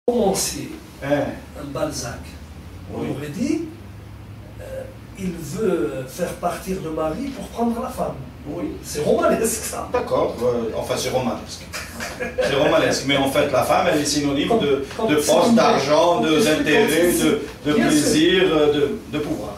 romancier, Hein. un Balzac, on Oui. aurait dit il veut faire partir le mari pour prendre la femme. Oui. C'est romanesque ça. D'accord, enfin c'est romanesque. C'est romanesque, mais en fait la femme elle est synonyme de c'est poste, d'argent, comme d'intérêt, de Bien plaisir, de pouvoir.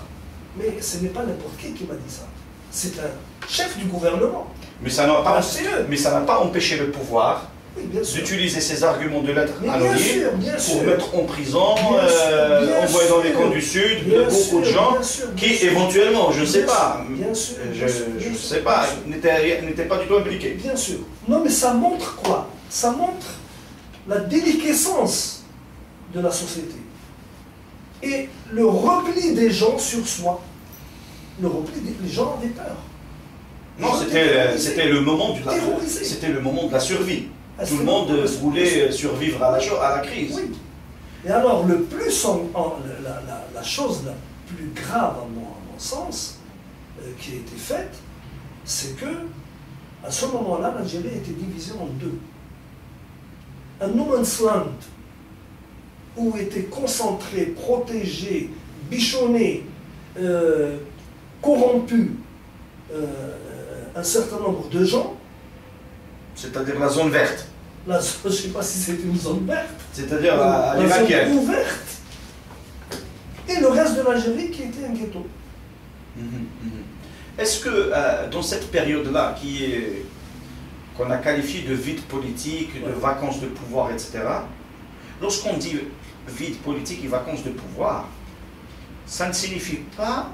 Mais ce n'est pas n'importe qui m'a dit ça. C'est un chef du gouvernement. Mais ça n'a pas, Sérieux. mais ça n'a pas empêché le pouvoir Oui, bien sûr. d'utiliser ces arguments de lettres Mais bien anonymes sûr, bien pour sûr. mettre en prison, Bien sûr, bien envoyer dans les sûr. camps du Sud Bien beaucoup de sûr, gens bien sûr, bien qui sûr. éventuellement, je ne sais Bien pas, sûr, bien sûr, je bien sûr, ne bien sais sûr, pas, bien sûr. n'étaient pas du tout impliqués. Bien sûr. Non, mais ça montre quoi? Ça montre la déliquescence de la société. Et le repli des gens sur soi. Le repli les gens avaient peur. Non, c'était le moment de la survie. Ah, Tout le c'est monde le- voulait survivre à la crise. Oui. Et alors, le plus la chose la plus grave, à mon sens, qui a été faite, c'est que, à ce moment-là, l'Algérie était divisée en deux. Un no man's land, où étaient concentrés, protégés, bichonnés, corrompus, un certain nombre de gens. C'est-à-dire la zone verte. Là, je ne sais pas si c'est une zone verte. C'est-à-dire à La l'irakienne. zone ouverte. Et le reste de l'Algérie qui était un ghetto. Est-ce que dans cette période-là, qu'on a qualifiée de vide politique, de vacances de pouvoir, etc., lorsqu'on dit vide politique et vacances de pouvoir, ça ne signifie pas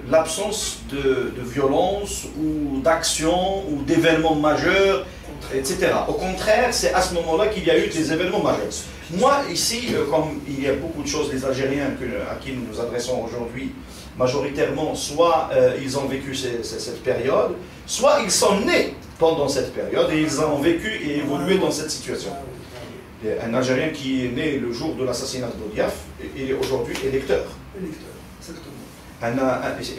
l'absence de violence ou d'action ou d'événements majeurs, etc. Au contraire, c'est à ce moment-là qu'il y a eu des événements majeurs. Moi, ici, comme il y a beaucoup de choses, les Algériens à qui nous nous adressons aujourd'hui, majoritairement, soit ils ont vécu cette période, soit ils sont nés pendant cette période et ils ont vécu et évolué dans cette situation. Un Algérien qui est né le jour de l'assassinat de Boudiaf, il est aujourd'hui électeur. Électeur, exactement.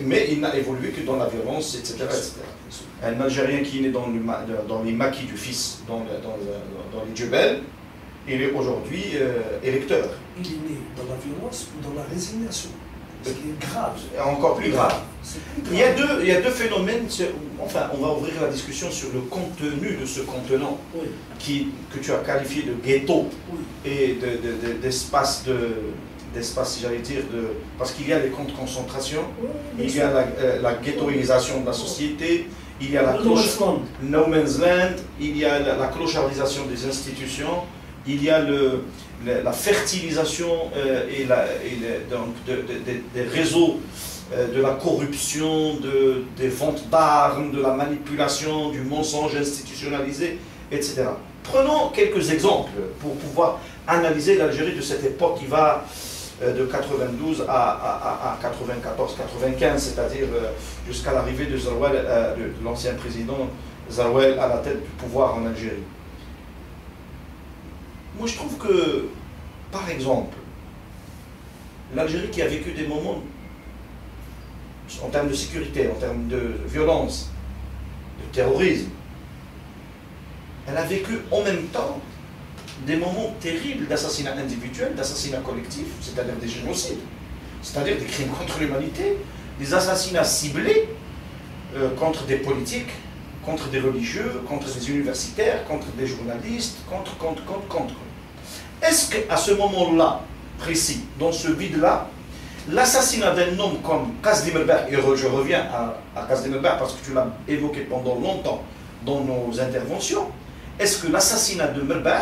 Mais il n'a évolué que dans la violence, etc. Un Algérien qui est né dans les maquis du fils, dans les Djebel, il est aujourd'hui électeur. Il est né dans la violence ou dans la résignation. Ce qui est grave. Encore plus grave. Plus grave. Il y a deux phénomènes, enfin on va ouvrir la discussion sur le contenu de ce contenant Oui. que tu as qualifié de ghetto Oui. et d'espace d'espace, j'allais dire, parce qu'il y a les camps de concentration, Oui, il y a la ghettoisation de la société, il y a la no man's land, il y a la clochardisation des institutions, il y a la fertilisation des réseaux de la corruption, des ventes d'armes, de la manipulation, du mensonge institutionnalisé, etc. Prenons quelques exemples pour pouvoir analyser l'Algérie de cette époque qui va de 92 à 94-95, c'est-à-dire jusqu'à l'arrivée de Zarouel, de l'ancien président Zarouel à la tête du pouvoir en Algérie. Moi, je trouve que, par exemple, l'Algérie qui a vécu des moments, en termes de sécurité, en termes de violence, de terrorisme, elle a vécu en même temps des moments terribles d'assassinats individuels, d'assassinats collectifs, c'est-à-dire des génocides, c'est-à-dire des crimes contre l'humanité, des assassinats ciblés contre des politiques, contre des religieux, contre des universitaires, contre des journalistes, contre. Est-ce qu'à ce moment-là, précis, dans ce vide-là, l'assassinat d'un homme comme Kasdim El-Bah, et je reviens à Kasdim El-Bah parce que tu l'as évoqué pendant longtemps dans nos interventions, est-ce que l'assassinat de El-Bah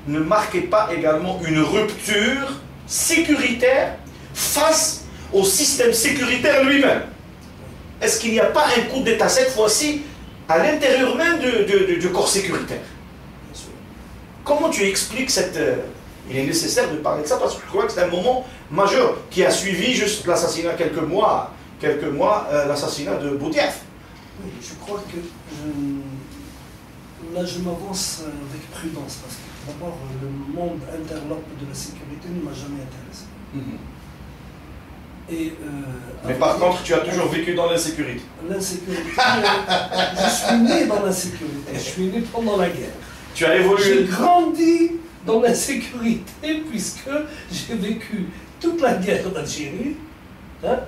ne marquait pas également une rupture sécuritaire face au système sécuritaire lui-même? Est-ce qu'il n'y a pas un coup d'État cette fois-ci à l'intérieur même du corps sécuritaire? Comment tu expliques cette... il est nécessaire de parler de ça parce que je crois que c'est un moment majeur qui a suivi juste l'assassinat quelques mois l'assassinat de Boudiaf. Oui, je crois que là je m'avance avec prudence parce que d'abord le monde interlope de la sécurité ne m'a jamais intéressé. Et, mais par contre, tu as toujours vécu dans l'insécurité. L'insécurité, je suis né dans l'insécurité, je suis né pendant la guerre. Tu as évolué. J'ai grandi dans l'insécurité, puisque j'ai vécu toute la guerre d'Algérie, hein,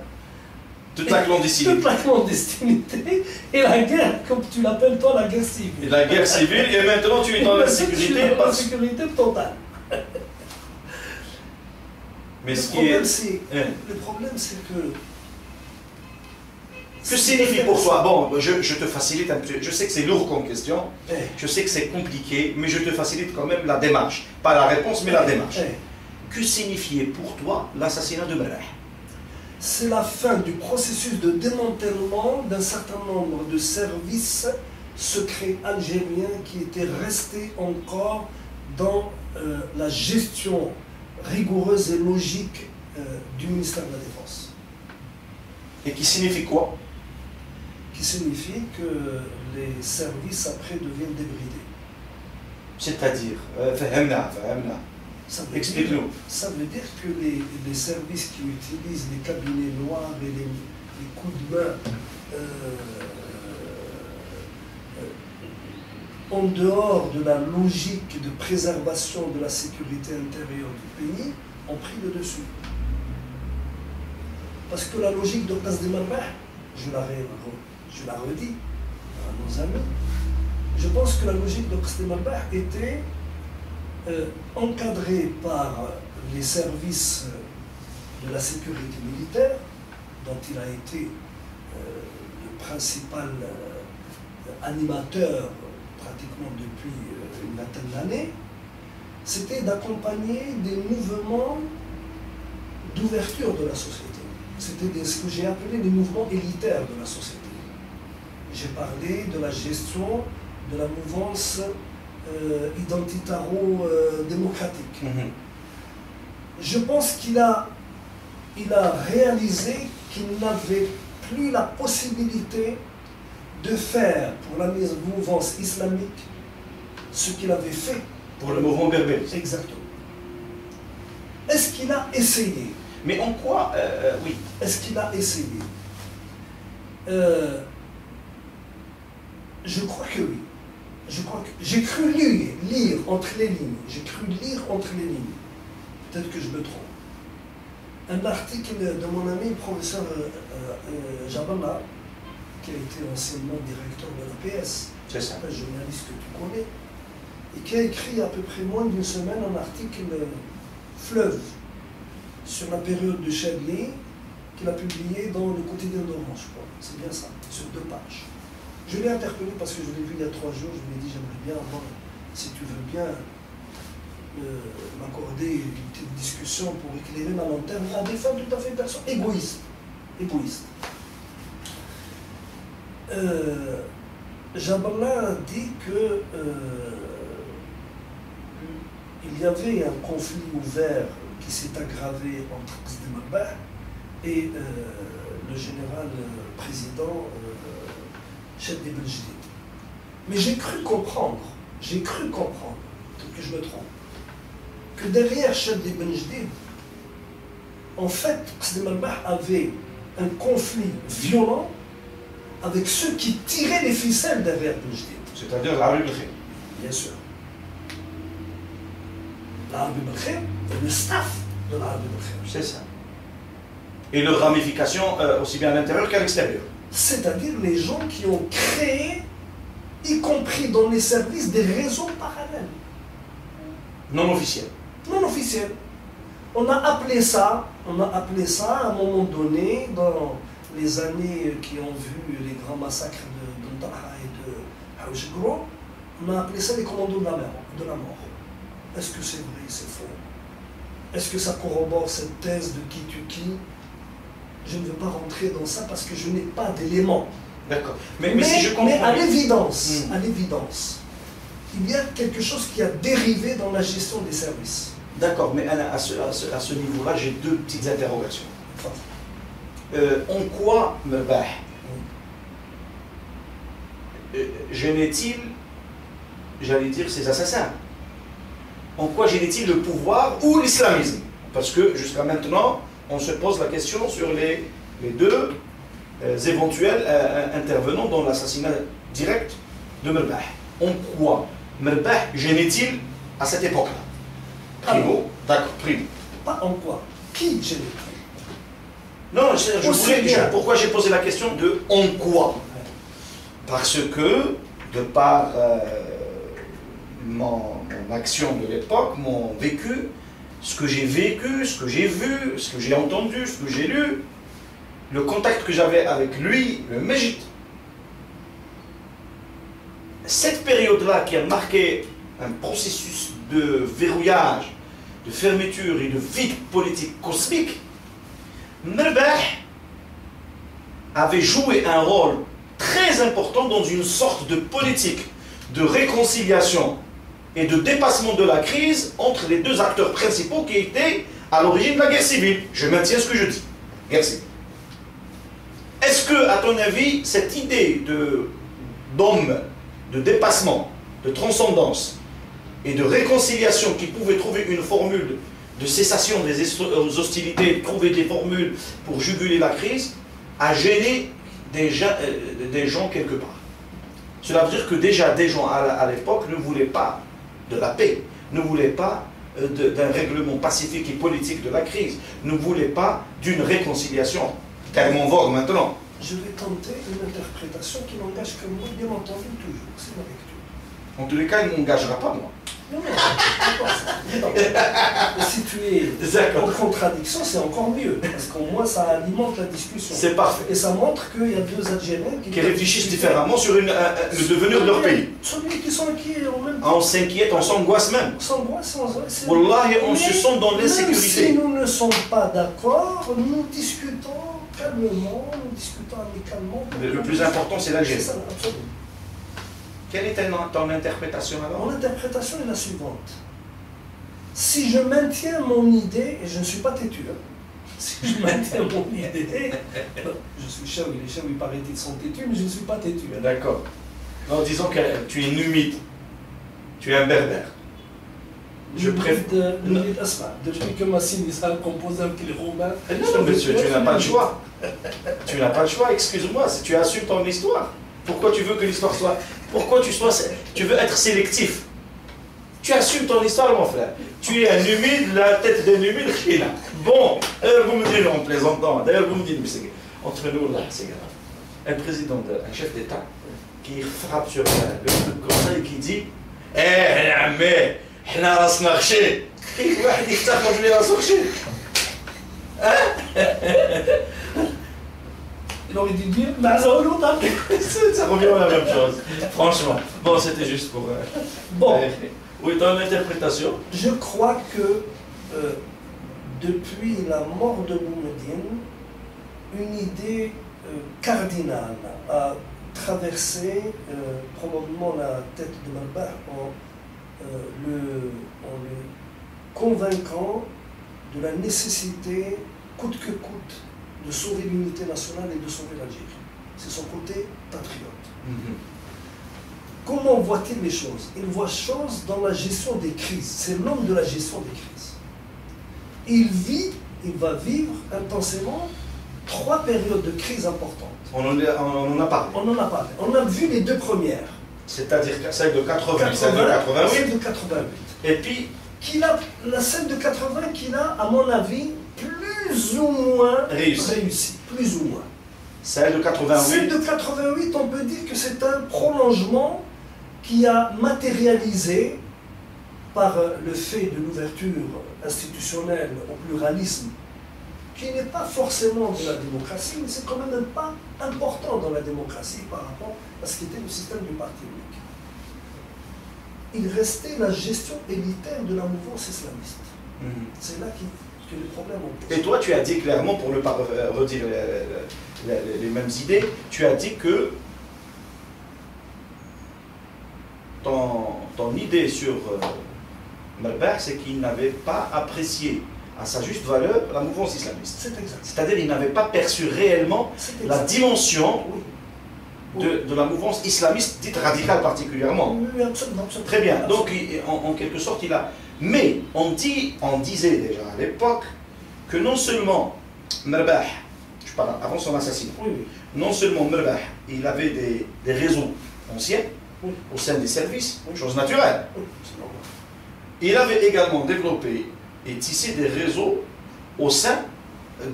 toute la clandestinité. Toute la clandestinité et la guerre, comme tu l'appelles toi, la guerre civile. Et la guerre civile, et maintenant tu es dans la sécurité. Dans la sécurité totale. Mais le problème, c'est que... Que signifie pour toi? Bon, je te facilite un peu. Je sais que c'est lourd comme question. Je sais que c'est compliqué, mais je te facilite quand même la démarche. Pas la réponse, mais la démarche. Que signifiait pour toi l'assassinat de Merah? C'est la fin du processus de démantèlement d'un certain nombre de services secrets algériens qui étaient restés encore dans la gestion rigoureuse et logique du ministère de la Défense. Et qui signifie quoi? Qui signifie que les services après deviennent débridés. C'est-à-dire, explique-nous. Ça veut dire que les services qui utilisent les cabinets noirs et les coups de main en dehors de la logique de préservation de la sécurité intérieure du pays ont pris le dessus. Parce que la logique de Qasd Merah, je la redis à nos amis, je pense que la logique de Qasd Merah était encadrée par les services de la sécurité militaire, dont il a été le principal animateur pratiquement depuis une vingtaine d'années. C'était d'accompagner des mouvements d'ouverture de la société. C'était ce que j'ai appelé les mouvements élitaires de la société. J'ai parlé de la gestion de la mouvance identitaro-démocratique. Je pense qu'il a réalisé qu'il n'avait plus la possibilité de faire pour la mouvance islamique ce qu'il avait fait pour le mouvement berbère. Exactement. Est-ce qu'il a essayé? Mais en quoi, oui. Est-ce qu'il a essayé? Je crois que oui. J'ai cru lire entre les lignes. J'ai cru lire entre les lignes. Peut-être que je me trompe. Un article de mon ami, le professeur Jaballah, qui a été anciennement directeur de l'APS, c'est ça, un journaliste que tu connais, et qui a écrit à peu près moins d'une semaine un article fleuve sur la période de Chadli, qu'il a publié dans le quotidien d'Orange, je crois. C'est bien ça, sur 2 pages. Je l'ai interpellé parce que je l'ai vu il y a 3 jours, je lui ai dit j'aimerais bien avoir, si tu veux bien, m'accorder une petite discussion pour éclairer ma lanterne à des fins tout à fait personnelles, égoïstes. Jaballah dit que il y avait un conflit ouvert qui s'est aggravé entre Qasd Merah et le général président Chadli Benjedid. Mais j'ai cru comprendre, peut-être que je me trompe, que derrière Chadli Benjedid, en fait, Qasd Merah avait un conflit violent avec ceux qui tiraient les ficelles derrière Benjedid. C'est-à-dire l'Arabie Belkheim. Bien sûr. L'Arabie Belkheim et le staff de l'Arabie Belkheim. C'est ça. Et leurs ramifications aussi bien à l'intérieur qu'à l'extérieur. C'est-à-dire les gens qui ont créé, y compris dans les services, des réseaux parallèles. Non officiels. Non officiels. On a appelé ça à un moment donné, dans les années qui ont vu les grands massacres de Daraa et de Haouchgro, on a appelé ça les commandos de la mort. Est-ce que c'est vrai, c'est faux? Est-ce que ça corrobore cette thèse de qui tue qui? Je ne veux pas rentrer dans ça parce que je n'ai pas d'éléments. D'accord. Mais si je comprends... Mais à l'évidence, il y a quelque chose qui a dérivé dans la gestion des services. D'accord, mais à ce niveau-là, j'ai 2 petites interrogations. En quoi Merah gênait-il, j'allais dire, ces assassins? En quoi gênait-il le pouvoir ou l'islamisme? Parce que jusqu'à maintenant, on se pose la question sur les 2 éventuels intervenants dans l'assassinat direct de Merah. En quoi Merah gênait-il à cette époque-là? Primo, d'accord, primo. Pas en quoi. Qui j'ai les prix? Non, pourquoi j'ai posé la question de en quoi? Parce que, de par mon action de l'époque, mon vécu, ce que j'ai vécu, ce que j'ai vu, ce que j'ai entendu, ce que j'ai lu, le contact que j'avais avec lui, le Mejid. Cette période-là qui a marqué un processus de verrouillage, de fermeture et de vide politique cosmique, Merbah avait joué un rôle très important dans une sorte de politique de réconciliation et de dépassement de la crise entre les deux acteurs principaux qui étaient à l'origine de la guerre civile. Je maintiens ce que je dis. Guerre civile. Est-ce que, à ton avis, cette idée d'homme, de dépassement, de transcendance et de réconciliation qui pouvait trouver une formule de cessation des hostilités, trouver des formules pour juguler la crise, a gêné des gens quelque part? Cela veut dire que déjà des gens à l'époque ne voulaient pas de la paix, ne voulaient pas d'un règlement pacifique et politique de la crise, ne voulaient pas d'une réconciliation, tellement vogue maintenant. Je vais tenter une interprétation qui n'engage que moi, bien entendu, toujours. C'est ma lecture. En tous les cas, il ne m'engagera pas, moi. Non, si tu es en contradiction, c'est encore mieux, parce qu'au moins ça alimente la discussion. C'est parfait. Et ça montre qu'il y a deux Algériens qui réfléchissent différemment sur le devenir de leur pays. Celui qui sont inquiets en même temps. On s'inquiète, on s'angoisse même. On s'angoisse, Wallahi, on se sent dans l'insécurité. Si nous ne sommes pas d'accord, nous discutons calmement, nous discutons amicalement. Le plus important, c'est l'Algérie. C'est ça, absolument. Quelle est ton interprétation alors? Mon interprétation est la suivante. Si je maintiens mon idée, et je ne suis pas têtu, hein, si je maintiens mon idée, je suis chaoui, les chaouis paraît-il sont têtus, mais je ne suis pas têtu. Hein. D'accord. Alors disons que tu es numide, tu es un berbère. Je préfère. Numide Asma, depuis que Massine a composé un petit romain. Non, monsieur, tu n'as pas le choix. Tu n'as pas le choix, excuse-moi, tu assumes ton histoire. Pourquoi tu veux que l'histoire soit... Pourquoi tu veux être sélectif? Tu assumes ton histoire, mon frère. Tu es un humide, la tête d'un humide, qui est là. Bon, vous me dites en plaisantant, d'ailleurs vous me dites, mais c'est entre nous là, c'est grave. Un président, un chef d'État, qui frappe sur le conseil et qui dit « Eh, mais, on a ras marché. » Et واحد يفتح قبل راسو خشي. Il aurait dû dire, ça revient à la même chose, franchement. Bon, c'était juste pour... Bon. Oui, ton interprétation? Je crois que depuis la mort de Boumediene, une idée cardinale a traversé probablement la tête de Merbah en le convainquant de la nécessité, coûte que coûte, de sauver l'unité nationale et de sauver l'Algérie. C'est son côté patriote. Comment voit-il les choses? Il voit choses dans la gestion des crises. C'est l'homme de la gestion des crises. Il va vivre intensément 3 périodes de crise importantes. On en a parlé. On en a parlé. On a vu les 2 premières. C'est-à-dire celle de 80, celle de 88. Celle de 88. Et puis la celle de 80 qu'il a, à mon avis, plus ou moins réussi. Plus ou moins. Celle de 88. Celle de 88, on peut dire que c'est un prolongement qui a matérialisé par le fait de l'ouverture institutionnelle au pluralisme, qui n'est pas forcément de la démocratie, mais c'est quand même un pas important dans la démocratie par rapport à ce qui était le système du parti unique. Il restait la gestion élitaire de la mouvance islamiste. C'est là que les problèmes ont posé. Et toi, tu as dit clairement, pour ne pas redire les mêmes idées, tu as dit que ton idée sur Merbah, c'est qu'il n'avait pas apprécié à sa juste valeur la mouvance islamiste. C'est exact. C'est-à-dire qu'il n'avait pas perçu réellement la dimension de la mouvance islamiste, dite radicale particulièrement. Oui, absolument, absolument. Très bien. Donc, en quelque sorte, il a... Mais on disait déjà à l'époque que non seulement Merbah, je parle avant son assassinat, non seulement Merbah, il avait des réseaux anciens au sein des services, chose naturelle. Il avait également développé et tissé des réseaux au sein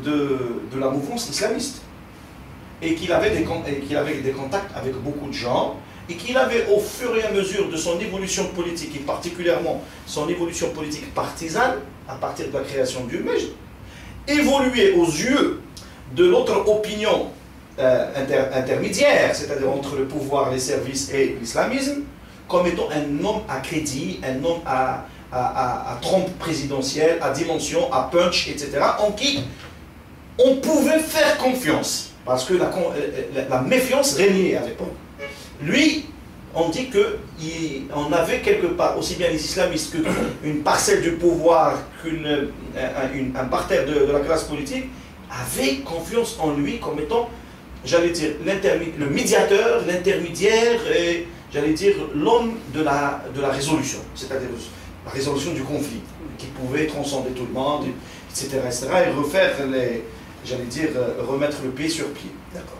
de la mouvance islamiste. Et qu'il avait des contacts avec beaucoup de gens, et qu'il avait, au fur et à mesure de son évolution politique, et particulièrement son évolution politique partisane, à partir de la création du Majd, évolué aux yeux de l'autre opinion intermédiaire, c'est-à-dire entre le pouvoir, les services et l'islamisme, comme étant un homme à crédit, un homme à trompe présidentielle, à dimension, à punch, etc., en qui on pouvait faire confiance, parce que la méfiance régnait à l'époque. Lui, on dit qu'on avait quelque part, aussi bien les islamistes qu'une parcelle du pouvoir, qu'un parterre de la classe politique, avait confiance en lui comme étant, j'allais dire, le médiateur, l'intermédiaire, et j'allais dire l'homme de la résolution, c'est-à-dire la résolution du conflit, qui pouvait transcender tout le monde, etc., etc., et refaire j'allais dire, remettre le pied sur pied. D'accord.